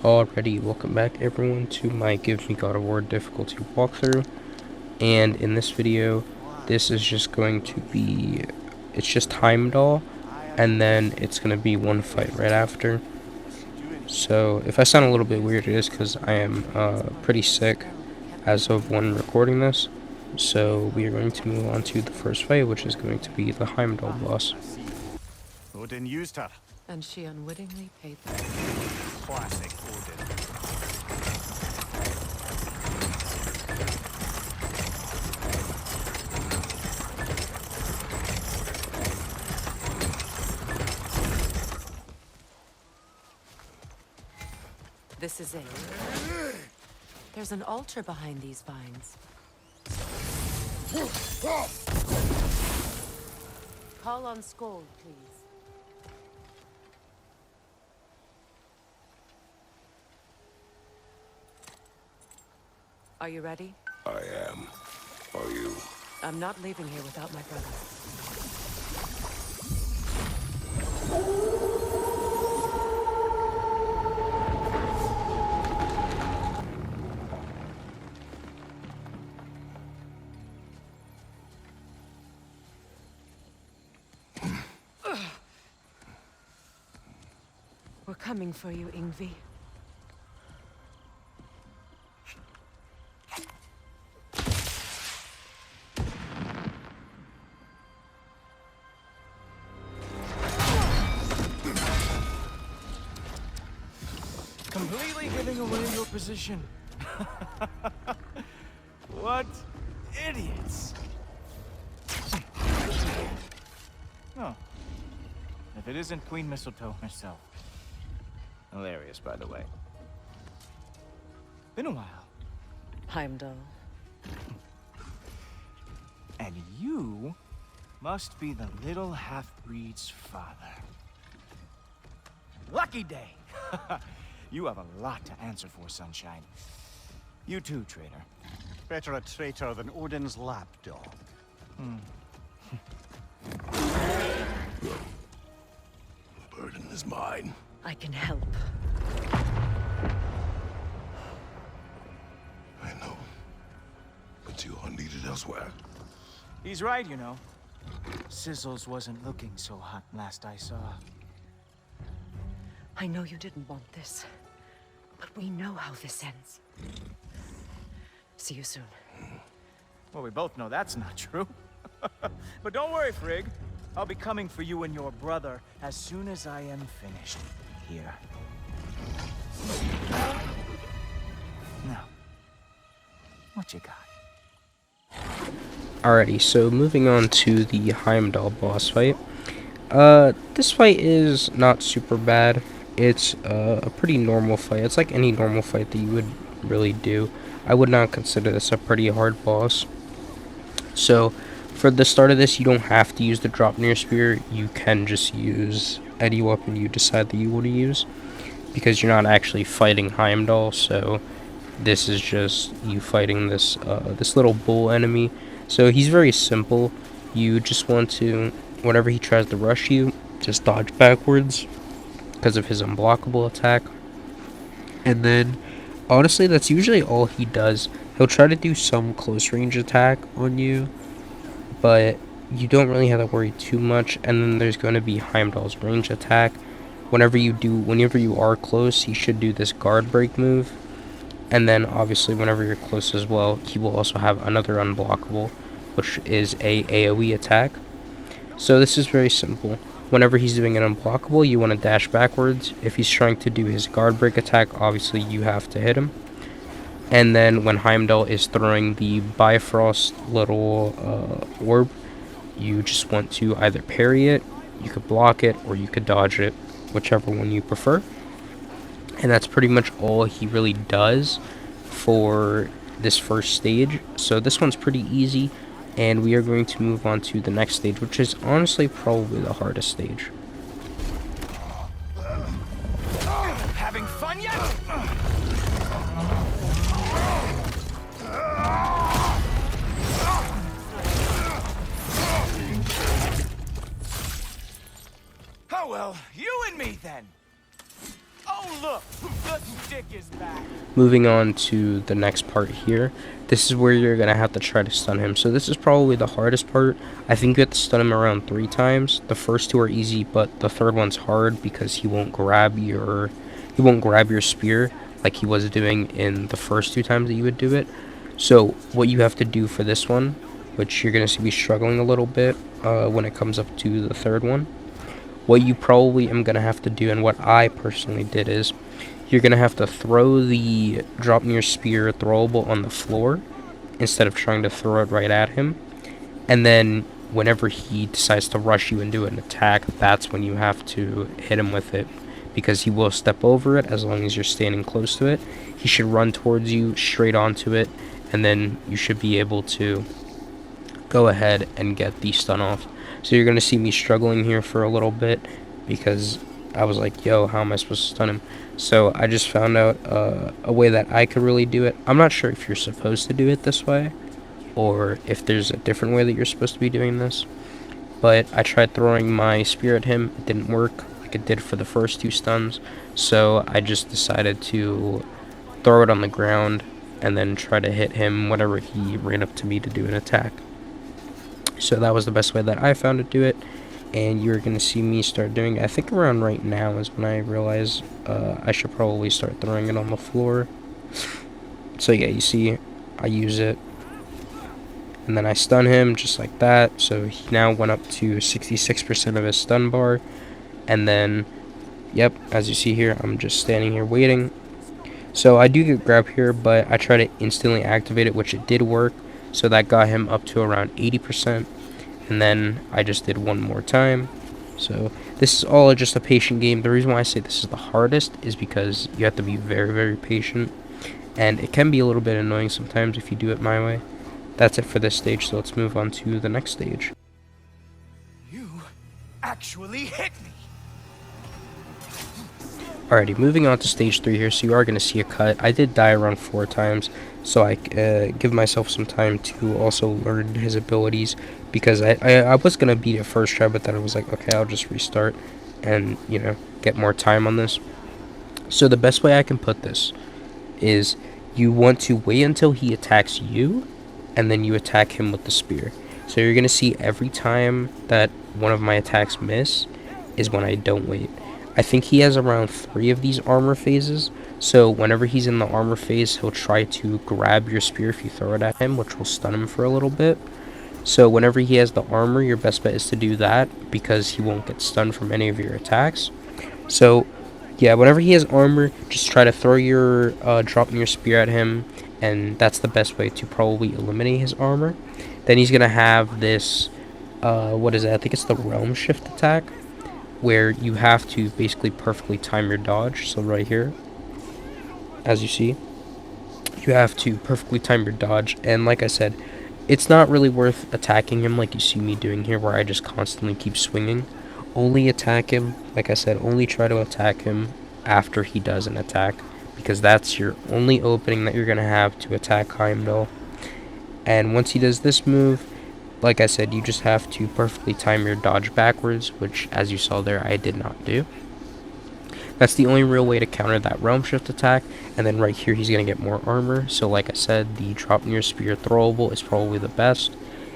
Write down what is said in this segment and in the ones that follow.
Alrighty, welcome back everyone to my Give Me God of War difficulty walkthrough, and in this video, this is just going to be, it's just Heimdall, and then it's going to be one fight right after. So, if I sound a little bit weird, it is because I am pretty sick as of when recording this. So, we are going to move on to the first fight, which is going to be the Heimdall boss. Odin used her. And she unwittingly paid the Classic Odin. This is it. There's an altar behind these vines. Call on Skoll, please. Are you ready? I am. Are you? I'm not leaving here without my brother. We're coming for you, Ingvi. Completely giving away your position. What idiots. Oh. If it isn't Queen Mistletoe herself. Hilarious, by the way. Been a while. Heimdall. And you must be the little half-breed's father. Lucky day! You have a lot to answer for, Sunshine. You too, traitor. Better a traitor than Odin's lapdog. The burden is mine. I can help. I know. But you are needed elsewhere. He's right, you know. Sizzles wasn't looking so hot last I saw. I know you didn't want this, but we know how this ends. See you soon. Well, we both know that's not true. But don't worry, Frigg. I'll be coming for you and your brother as soon as I am finished here. Now, what you got? Alrighty, so moving on to the Heimdall boss fight. This fight is not super bad. It's a pretty normal fight. It's like any normal fight that you would really do. I would not consider this a pretty hard boss. So, for the start of this, you don't have to use the Draupnir Spear. You can just use any weapon you decide that you want to use, because you're not actually fighting Heimdall. So, this is just you fighting this this little bull enemy. So he's very simple. You just want to, whenever he tries to rush you, just dodge backwards because of his unblockable attack. And then, honestly, that's usually all he does. He'll try to do some close range attack on you, but you don't really have to worry too much. And then there's going to be Heimdall's range attack. Whenever you are close, he should do this guard break move. And then, obviously, whenever you're close as well, he will also have another unblockable, which is a AoE attack. So this is very simple. Whenever he's doing an unblockable, you want to dash backwards. If he's trying to do his guard break attack, obviously you have to hit him. And then when Heimdall is throwing the Bifrost little orb, you just want to either parry it, you could block it, or you could dodge it, whichever one you prefer. And that's pretty much all he really does for this first stage. So this one's pretty easy, and we are going to move on to the next stage, which is honestly probably the hardest stage. Having fun yet? Oh well, you and me then. Oh look, The stick is back. Moving on to the next part here. This is where you're going to have to try to stun him. So this is probably the hardest part. I think you have to stun him around 3 times. The first 2 are easy, but the third one's hard because he won't grab your spear like he was doing in the first 2 times that you would do it. So what you have to do for this one, which you're going to see me struggling a little bit when it comes up to the third one, what you probably am going to have to do, and what I personally did, is you're going to have to throw the drop near spear throwable on the floor instead of trying to throw it right at him. And then whenever he decides to rush you and do an attack, that's when you have to hit him with it, because he will step over it as long as you're standing close to it. He should run towards you straight onto it, and then you should be able to go ahead and get the stun off. So you're going to see me struggling here for a little bit because I was like, yo, how am I supposed to stun him? So I just found out a way that I could really do it. I'm not sure if you're supposed to do it this way or if there's a different way that you're supposed to be doing this. But I tried throwing my spear at him. It didn't work like it did for the first 2 stuns. So I just decided to throw it on the ground and then try to hit him whenever he ran up to me to do an attack. So that was the best way that I found to do it. And you're going to see me start doing it. I think around right now is when I realize I should probably start throwing it on the floor. So yeah, you see, I use it. And then I stun him just like that. So he now went up to 66% of his stun bar. And then, yep, as you see here, I'm just standing here waiting. So I do get grab here, but I try to instantly activate it, which it did work. So that got him up to around 80%. And then I just did one more time. So this is all just a patient game. The reason why I say this is the hardest is because you have to be very, very patient. And it can be a little bit annoying sometimes if you do it my way. That's it for this stage, so let's move on to the next stage. You actually hit me. Alrighty, moving on to stage 3 here, so you are going to see a cut. I did die around 4 times, so I give myself some time to also learn his abilities, because I was going to beat it first try, but then I was like, okay, I'll just restart and, you know, get more time on this. So the best way I can put this is you want to wait until he attacks you, and then you attack him with the spear. So you're going to see every time that one of my attacks miss is when I don't wait. I think he has around 3 of these armor phases, so whenever he's in the armor phase, he'll try to grab your spear if you throw it at him, which will stun him for a little bit. So whenever he has the armor, your best bet is to do that, because he won't get stunned from any of your attacks. So yeah, whenever he has armor, just try to throw your dropping your spear at him, and that's the best way to probably eliminate his armor. Then he's gonna have this what is it? I think it's the realm shift attack, where you have to basically perfectly time your dodge. So right here, as you see, you have to perfectly time your dodge, and like I said, it's not really worth attacking him like you see me doing here, where I just constantly keep swinging. Only attack him, like I said, only try to attack him after he does an attack, because that's your only opening that you're going to have to attack Heimdall. And once he does this move, like I said, you just have to perfectly time your dodge backwards, which, as you saw there, I did not do. That's the only real way to counter that realm shift attack. And then right here, he's going to get more armor. So like I said, the drop near spear throwable is probably the best.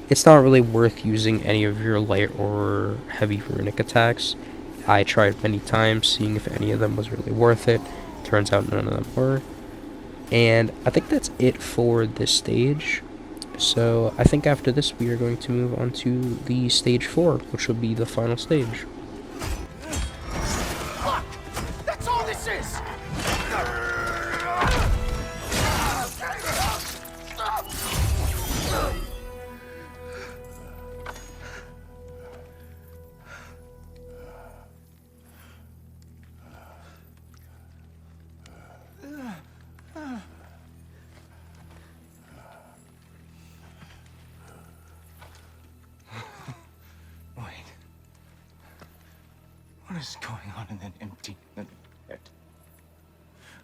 It's not really worth using any of your light or heavy runic attacks. I tried many times, seeing if any of them was really worth it. Turns out none of them were. And I think that's it for this stage. So I think after this, we are going to move on to the stage 4, which will be the final stage. Fuck! That's all this is! What is going on in that empty little head?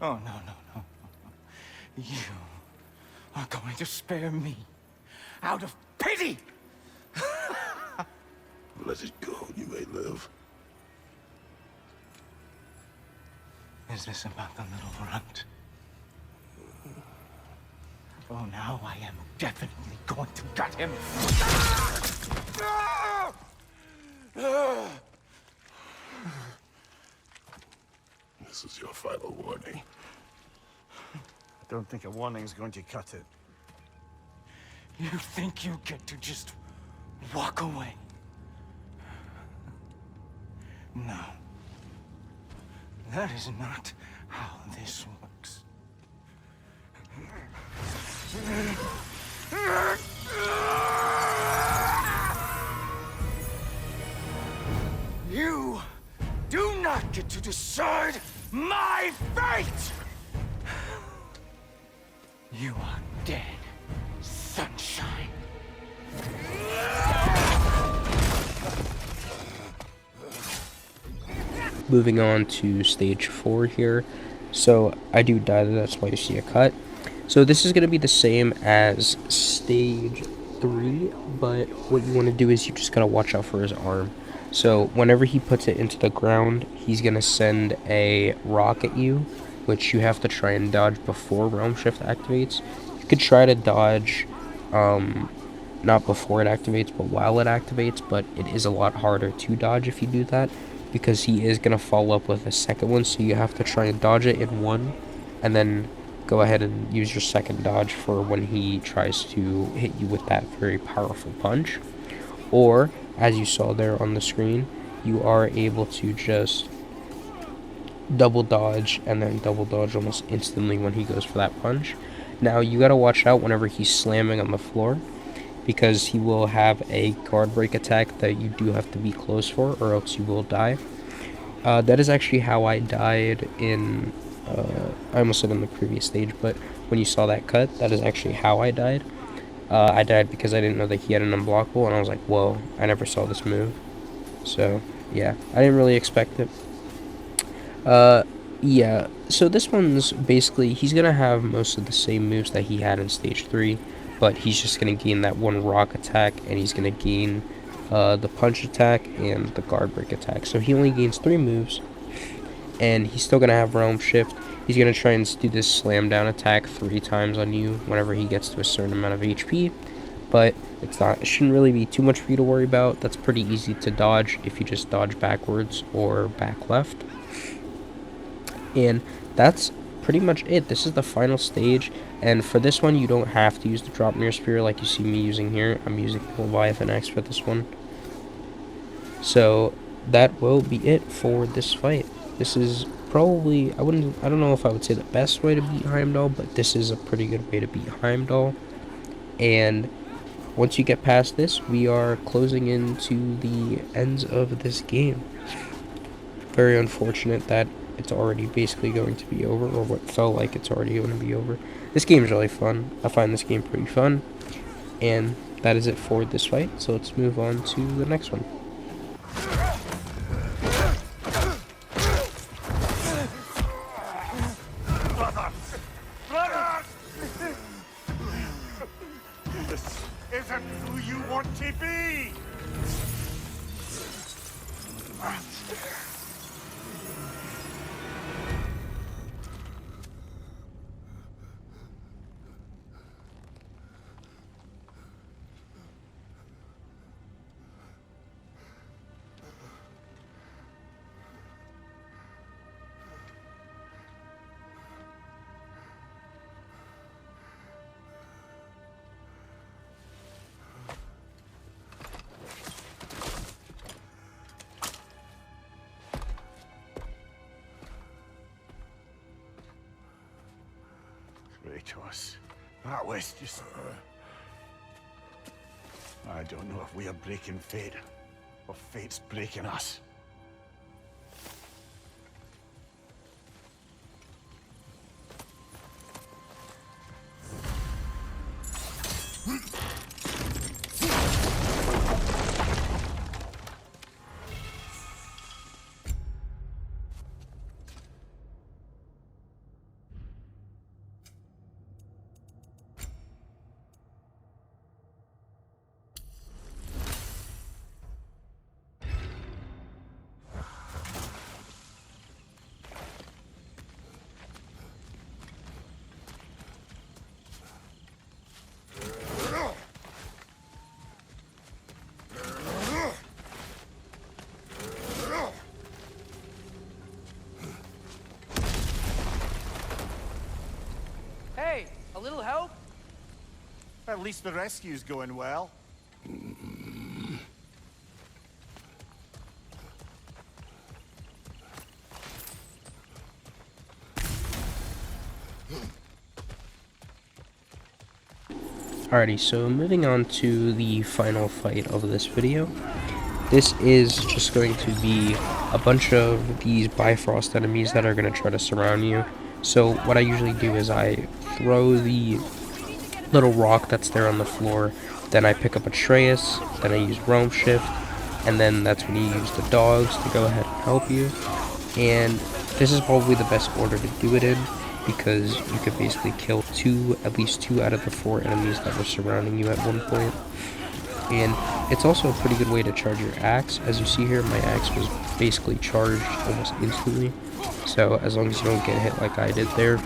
Oh, no, no, no, no, no. You are going to spare me out of pity! Let it go, you may live. Is this about the little runt? Oh, now I am definitely going to gut him. This is your final warning. I don't think a warning's going to cut it. You think you get to just walk away? No. That is not how this works. You do not get to decide my fate! You are dead, sunshine. Moving on to stage 4 here. So I do die, that's why you see a cut. So this is going to be the same as stage 3, but what you want to do is you just got to watch out for his arm. So whenever he puts it into the ground, he's going to send a rock at you, which you have to try and dodge before Realm Shift activates. You could try to dodge, not before it activates, but while it activates, but it is a lot harder to dodge if you do that, because he is going to follow up with a second one, so you have to try and dodge it in one, and then go ahead and use your second dodge for when he tries to hit you with that very powerful punch. Or, as you saw there on the screen, you are able to just double dodge and then double dodge almost instantly when he goes for that punch. Now, you gotta watch out whenever he's slamming on the floor, because he will have a guard break attack that you do have to be close for, or else you will die. That is actually how I died in, I almost said in the previous stage, but when you saw that cut, that is actually how I died. I died because I didn't know that he had an unblockable, and I was like, whoa, I never saw this move. So, yeah, I didn't really expect it. Yeah, so this one's basically, he's gonna have most of the same moves that he had in stage 3, but he's just gonna gain that one rock attack, and he's gonna gain the punch attack and the guard break attack. So he only gains 3 moves, and he's still gonna have Realm Shift. He's gonna try and do this slam down attack 3 times on you whenever he gets to a certain amount of HP, but it shouldn't really be too much for you to worry about. That's pretty easy to dodge if you just dodge backwards or back left. And that's pretty much it. This is the final stage, and for this one you don't have to use the drop mirror spear like you see me using here. I'm using the Leviathan X for this one. So that will be it for this fight. This is probably, I don't know if I would say the best way to beat Heimdall, but this is a pretty good way to beat Heimdall. And once you get past this, we are closing into the ends of this game. Very unfortunate that it's already basically going to be over, or what felt like it's already going to be over. This game is really fun. I find this game pretty fun. And that is it for this fight. So let's move on to the next one. This isn't who you want to be! Kratos, that was just... I don't know if we are breaking fate, or fate's breaking us. little help? At least the rescue's going well. Alrighty, so moving on to the final fight of this video. This is just going to be a bunch of these Bifrost enemies that are going to try to surround you. So what I usually do is I throw the little rock that's there on the floor, then I pick up Atreus, then I use roam shift, and then that's when you use the dogs to go ahead and help you. And this is probably the best order to do it in, because you could basically kill at least two out of the 4 enemies that were surrounding you at one point. And it's also a pretty good way to charge your axe. As you see here, my axe was basically charged almost instantly. So as long as you don't get hit like I did there,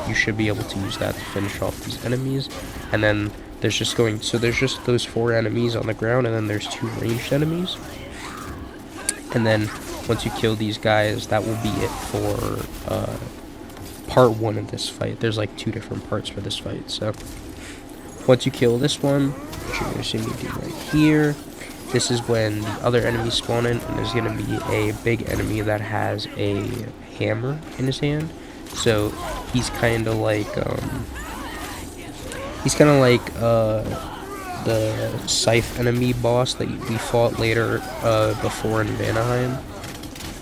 you should be able to use that to finish off these enemies. And then there's just those 4 enemies on the ground, and then there's 2 ranged enemies. And then once you kill these guys, that will be it for part 1 of this fight. There's like 2 different parts for this fight. So once you kill this one, which you're going to see me do right here, this is when the other enemies spawn in, and there's going to be a big enemy that has a hammer in his hand. So he's kind of like the scythe enemy boss that we fought later before in Vanaheim.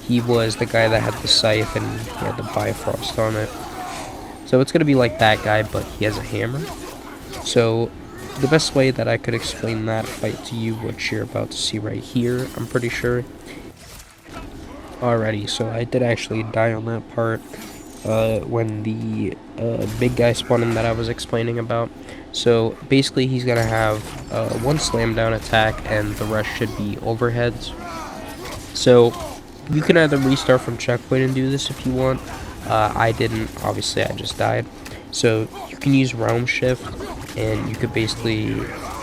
He was the guy that had the scythe and he had the Bifrost on it. So it's going to be like that guy, but he has a hammer. So the best way that I could explain that fight to you, which you're about to see right here, I'm pretty sure. Alrighty, so I did actually die on that part when the big guy spawned in that I was explaining about. So basically he's going to have 1 slam down attack, and the rest should be overheads. So you can either restart from checkpoint and do this if you want. I didn't, obviously I just died. So you can use roam shift, and you could basically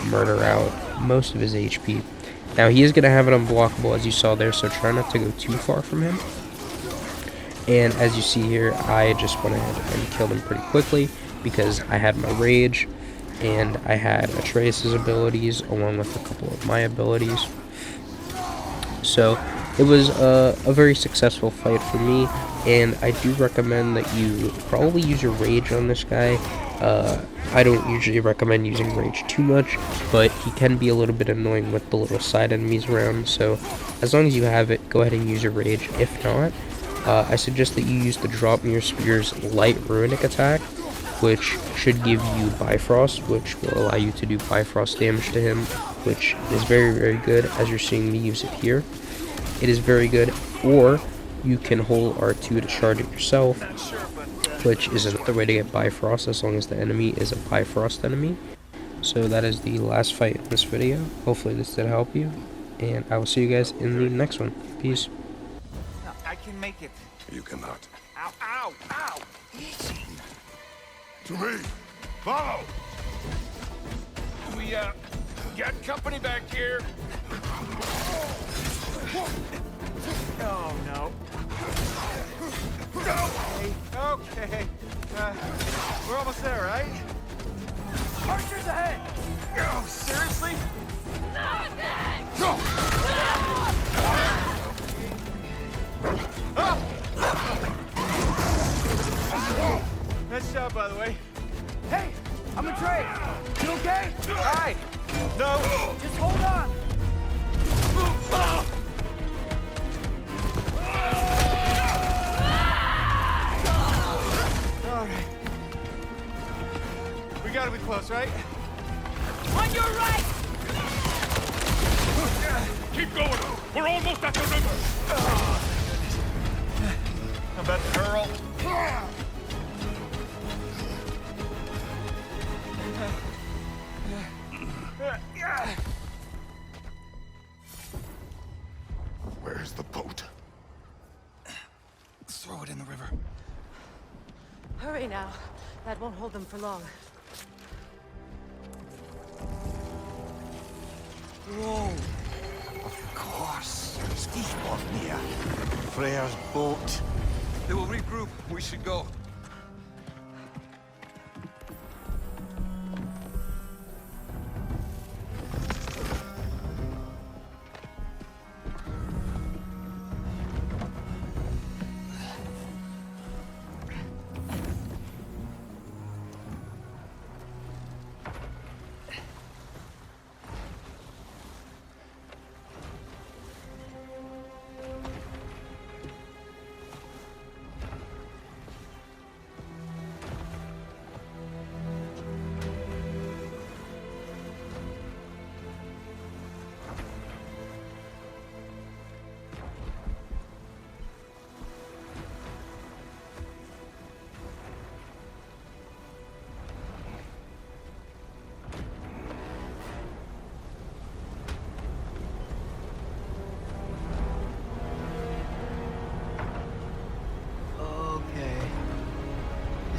murder out most of his HP. Now he is going to have it unblockable, as you saw there, so try not to go too far from him. And as you see here, I just went ahead and killed him pretty quickly, because I had my rage, and I had Atreus' abilities, along with a couple of my abilities. So it was a very successful fight for me, and I do recommend that you probably use your rage on this guy. I don't usually recommend using rage too much, but he can be a little bit annoying with the little side enemies around, so as long as you have it, go ahead and use your rage. If not, I suggest that you use the Drop Me Your Spear's light runic attack, which should give you Bifrost, which will allow you to do Bifrost damage to him, which is very, very good, as you're seeing me use it here. It is very good. Or you can hold R2 to charge it yourself, which is another way to get Bifrost, as long as the enemy is a Bifrost enemy. So that is the last fight in this video. Hopefully this did help you, and I will see you guys in the next one. Peace. I can make it. You cannot. Ow, ow, ow! Easy. To me! Follow! We, got company back here. Oh, no. Okay. We're almost there, right? Archers ahead! Oh, seriously? Nice job, by the way. Hey, I'm a Trey. You okay? Hi. No. Just hold on. All right. We gotta be close, right? On your right. Keep going! We're almost at the river! How about the girl? Where's the boat? Throw it in the river. Hurry now. That won't hold them for long. Whoa. Of course. Skisbornir. Freyr's boat. They will regroup. We should go.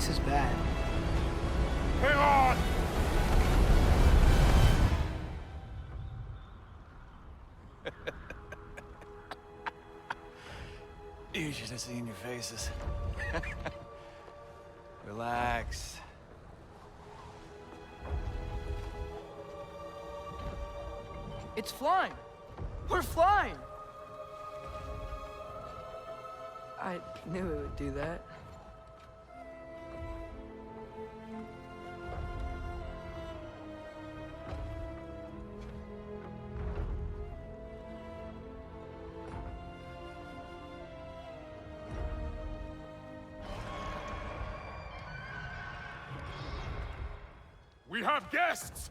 This is bad. Hang on! You should have seen your faces. Relax. It's flying! We're flying! I knew it would do that. We have guests!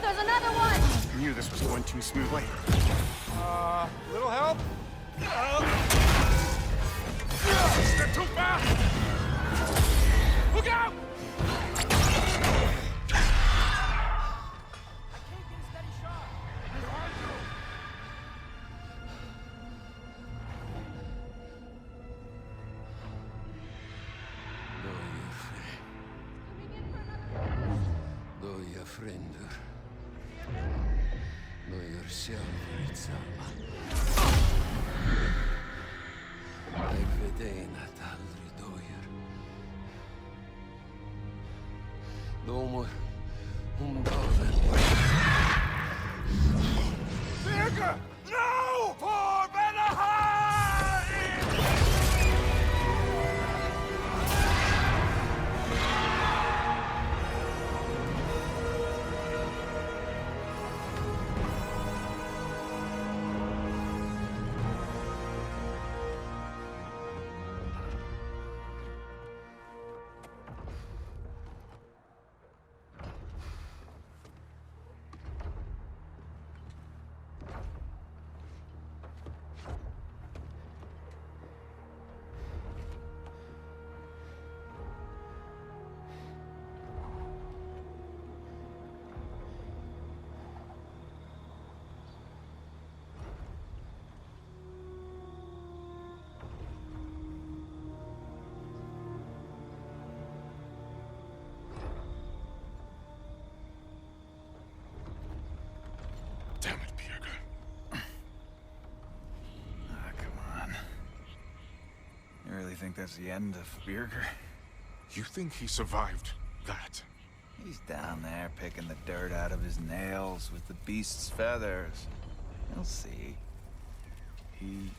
There's another one! I knew this was going too smoothly. Little help? They're too fast! Look out! Doja fränder. Doja själv samma. Jag vet en att aldrig dojer. Domor dagen. Birger! No! For Benaheim! Damn it, Birger. Come on. You really think that's the end of Birger? You think he survived that? He's down there picking the dirt out of his nails with the beast's feathers. You'll see. He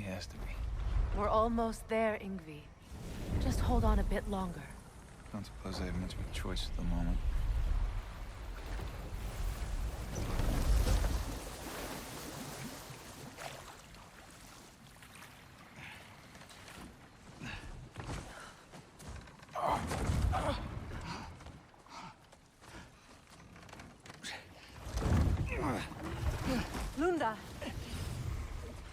has to be. We're almost there, Ingvi. Just hold on a bit longer. Don't suppose I have much of a choice at the moment. Lunda!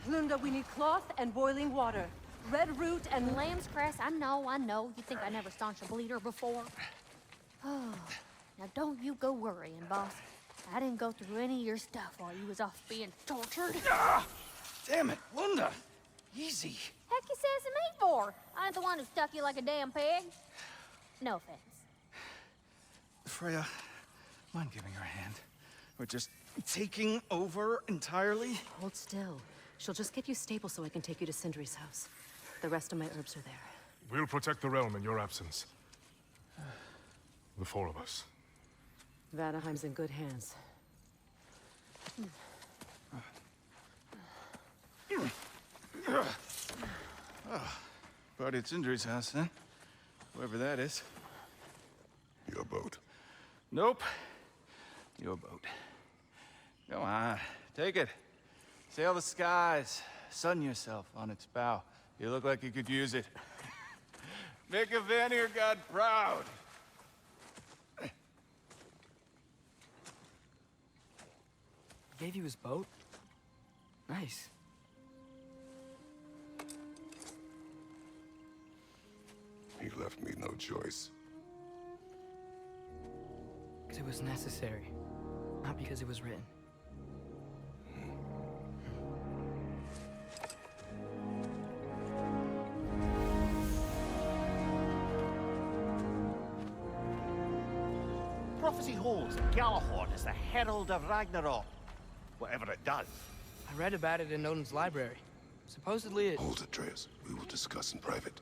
Lunda, we need cloth and boiling water. Red root and Lamb's cress, I know. You think I never staunched a bleeder before? Oh, now don't you go worrying, boss. I didn't go through any of your stuff while you was off being tortured. Damn it, Lunda! Easy. Heck you says to me for? I ain't the one who stuck you like a damn pig. No offense. Freya, mind giving her a hand? We're just taking over entirely? Hold still. She'll just get you stable so I can take you to Sindri's house. The rest of my herbs are there. We'll protect the realm in your absence. The four of us. Vanaheim's in good hands. Party at Sindri's house, then? Whoever that is. Your boat. Nope. Your boat. Go on, take it. Sail the skies. Sun yourself on its bow. You look like you could use it. Make a Vanir god proud. Gave you his boat? Nice. He left me no choice. it was necessary, not because it was written. Prophecy holds that Galahorn is the herald of Ragnarok. Whatever it does. I read about it in Odin's library. Supposedly it... Hold it, Atreus. We will discuss in private.